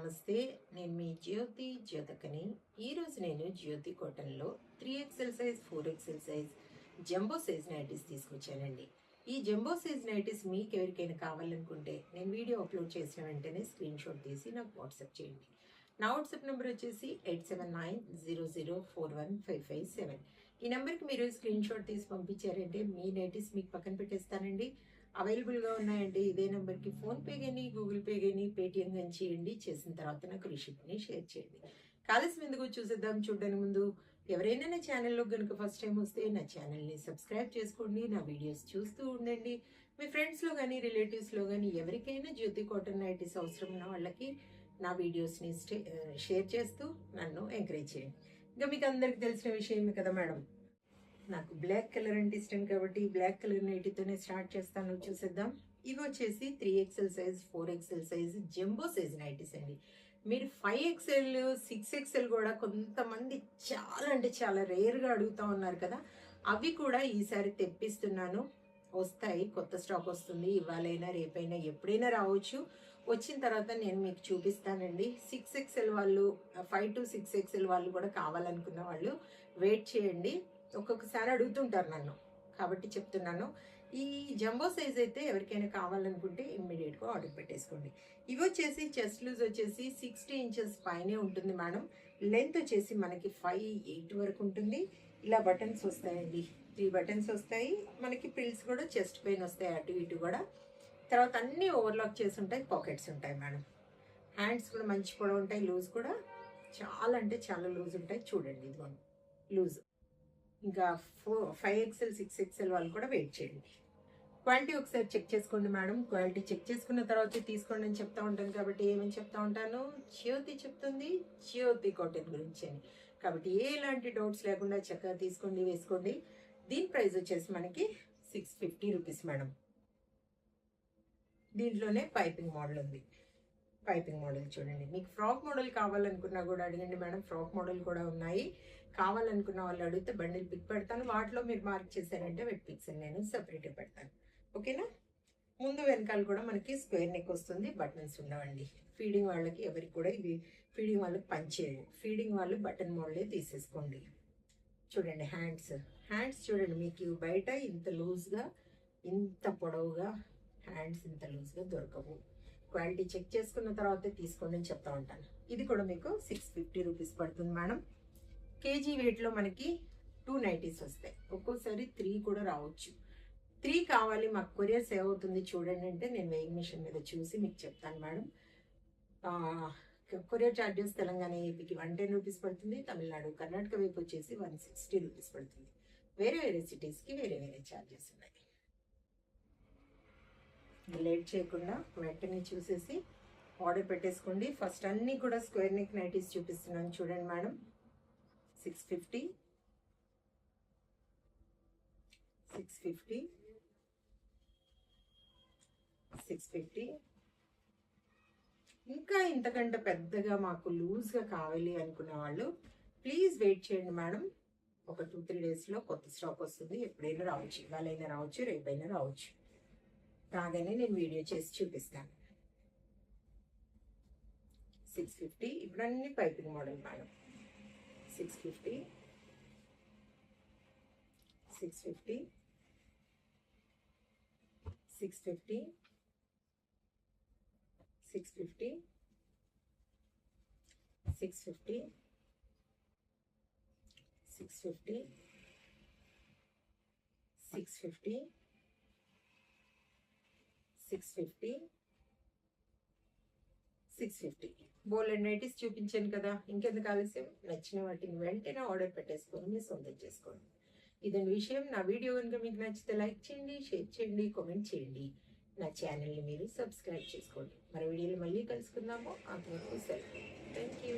నమస్తే. నేను మీ జ్యోతకని. ఈరోజు నేను జ్యోతి కాటన్లో 3XL size, 4XL size, jumbo size nighties తీసుకొచ్చానండి. ఈ జంబో సైజ్ నైటీస్ మీకు ఎవరికైనా కావాలనుకుంటే నేను వీడియో అప్లోడ్ చేసిన వెంటనే స్క్రీన్ షాట్ తీసి నాకు వాట్సాప్ చేయండి. నా వాట్సాప్ నెంబర్ వచ్చేసి 8790041557. ఈ నెంబర్కి మీరు స్క్రీన్ షాట్ తీసి పంపించారంటే మీ నైటీస్ మీకు పక్కన పెట్టేస్తానండి. అవైలబుల్గా ఉన్నాయండి. ఇదే నెంబర్కి ఫోన్పే కానీ, గూగుల్ పే కానీ, పేటిఎం కానీ చేయండి. చేసిన తర్వాత నాకు రిసిప్ట్ని షేర్ చేయండి. కాలస్యం ఎందుకు చూసేద్దాం. చూడడానికి ముందు ఎవరైనా నా ఛానల్లో కనుక ఫస్ట్ టైం వస్తే నా ఛానల్ని సబ్స్క్రైబ్ చేసుకోండి. నా వీడియోస్ చూస్తూ ఉండండి. మీ ఫ్రెండ్స్లో కానీ, రిలేటివ్స్లో కానీ ఎవరికైనా జ్యోతి కాటన్ నైటీస్ అవసరం ఉన్న వాళ్ళకి నా వీడియోస్ని షేర్ చేస్తూ నన్ను ఎంకరేజ్ చేయండి. ఇంకా మీకు అందరికీ తెలిసిన విషయమే కదా మేడం, నాకు బ్లాక్ కలర్ అంటే ఇష్టం కాబట్టి బ్లాక్ కలర్ నైటీతోనే స్టార్ట్ చేస్తాను. చూసేద్దాం. ఇవి వచ్చేసి 3XL size, 4XL size jumbo size nighties అండి. మీరు 5XL, 6XL కూడా కొంతమంది చాలా అంటే చాలా రేర్గా అడుగుతూ ఉన్నారు కదా, అవి కూడా ఈసారి తెప్పిస్తున్నాను. వస్తాయి, కొత్త స్టాక్ వస్తుంది. ఇవాళైనా రేపైనా ఎప్పుడైనా రావచ్చు. వచ్చిన తర్వాత నేను మీకు చూపిస్తానండి. 6XL వాళ్ళు, 5 to 6XL వాళ్ళు కూడా కావాలనుకున్న వాళ్ళు వెయిట్ చేయండి. ఒక్కొక్కసారి అడుగుతుంటారు నన్ను, కాబట్టి చెప్తున్నాను. ఈ జంబో సైజ్ అయితే ఎవరికైనా కావాలనుకుంటే ఇమ్మీడియట్గా ఆర్డర్ పెట్టేసుకోండి. ఇవి వచ్చేసి చెస్ట్ లూజ్ వచ్చేసి 60 ఇంచెస్ పైనే ఉంటుంది మేడం. లెంత్ వచ్చేసి మనకి 5'8" వరకు ఉంటుంది. ఇలా బటన్స్ వస్తాయండి, 3 బటన్స్ వస్తాయి. మనకి ప్రిల్స్ కూడా చెస్ట్ పైన వస్తాయి, అటు ఇటు కూడా. తర్వాత అన్నీ ఓవర్లాక్ చేసి ఉంటాయి, పాకెట్స్ ఉంటాయి మేడం. హ్యాండ్స్ కూడా మంచి పొడవు ఉంటాయి, లూజ్ కూడా చాలా అంటే చాలా లూజ్ ఉంటాయి. చూడండి, ఇదిగోండి లూజ్. ఇంకా 5XL, 6XL వాళ్ళు కూడా వెయిట్ చేయండి. క్వాలిటీ ఒకసారి చెక్ చేసుకోండి మేడం. క్వాలిటీ చెక్ చేసుకున్న తర్వాత తీసుకోండి అని చెప్తా ఉంటాను. కాబట్టి ఏమని చెప్తా ఉంటాను, జ్యోతి చెప్తుంది జ్యోతి కాటన్ గురించి అని. కాబట్టి ఎలాంటి డౌట్స్ లేకుండా చక్కగా తీసుకోండి, వేసుకోండి. దీని ప్రైస్ వచ్చేసి మనకి 650 రూపీస్ మేడం. దీంట్లోనే పైపింగ్ మోడల్ ఉంది. పైపింగ్ మోడల్ చూడండి. మీకు ఫ్రాక్ మోడల్ కావాలనుకున్నా కూడా అడగండి మేడం. ఫ్రాక్ మోడల్ కూడా ఉన్నాయి. కావాలనుకున్న వాళ్ళు అడిగితే బండిల్ పిక్ పెడతాను. వాటిలో మీరు మార్క్ చేశారంటే వెట్ పిక్స్ నేను సపరేట్గా పెడతాను. ఓకేనా. ముందు వెనకాల కూడా మనకి స్క్వేర్ నెక్ వస్తుంది, బటన్స్ ఉండవండి. ఫీడింగ్ వాళ్ళకి ఎవరికి కూడా ఇవి ఫీడింగ్ వాళ్ళకి పనిచేయవు. ఫీడింగ్ వాళ్ళు బటన్ మోడలే తీసేసుకోండి. చూడండి హ్యాండ్స్ చూడండి. మీకు బయట ఇంత లూజ్గా, ఇంత పొడవుగా హ్యాండ్స్ ఇంత లూజ్గా దొరకవు. క్వాలిటీ చెక్ చేసుకున్న తర్వాత తీసుకోండి అని చెప్తా ఉంటాను. ఇది కూడా మీకు 650 రూపీస్ పడుతుంది మేడం. కేజీ వెయిట్లో మనకి 2 నైటీస్ వస్తాయి. ఒక్కోసారి 3 కూడా రావచ్చు. 3 కావాలి మాకు కొరియర్ సేవ్ అవుతుంది చూడండి అంటే నేను వెయింగ్ మిషన్ మీద చూసి మీకు చెప్తాను మేడం. కొరియర్ ఛార్జెస్ తెలంగాణ ఏపీకి 110 రూపీస్ పడుతుంది. తమిళనాడు, కర్ణాటక వైపు వచ్చేసి 160 రూపీస్ పడుతుంది. వేరే వేరే సిటీస్కి వేరే వేరే ఛార్జెస్ ఉన్నాయి. లేట్ చేయకుండా వెంటనే చూసేసి ఆర్డర్ పెట్టేసుకోండి. ఫస్ట్ అన్నీ కూడా స్క్వేర్ నెక్ నైటీస్ చూపిస్తున్నాను చూడండి మేడం. 650, 650, 650. ఇంకా ఇంతకంటే పెద్దగా మాకు లూజ్గా కావాలి అనుకునే వాళ్ళు ప్లీజ్ వెయిట్ చేయండి మేడం. ఒక 2-3 డేస్లో కొత్త స్టాక్ వస్తుంది. ఎప్పుడైనా రావచ్చు, ఇవాళైనా రావచ్చు, రేపైనా రావచ్చు. రాగానే నేను వీడియో చేసి చూపిస్తాను. 650. ఇప్పుడు అన్ని పైపింగ్ మోడల్ మేడం. 650, 650, 650, 650, 650, 650, 650, 650, 650. బోలెడ్ నైటీస్ చూపించాను కదా, ఇంకెందుకు ఆలస్యం. నచ్చిన వాటిని వెంటనే ఆర్డర్ పెట్టేసుకొని మీ సొంతం చేసుకోండి. ఇదని విషయం. నా వీడియో కనుక మీకు నచ్చితే లైక్ చేయండి, షేర్ చేయండి, కామెంట్ చేయండి. నా ఛానల్ని మీరు సబ్స్క్రైబ్ చేసుకోండి. మరి వీడియోలు మళ్ళీ కలుసుకుందాము. అంతవరకు సెలవు. Thank you.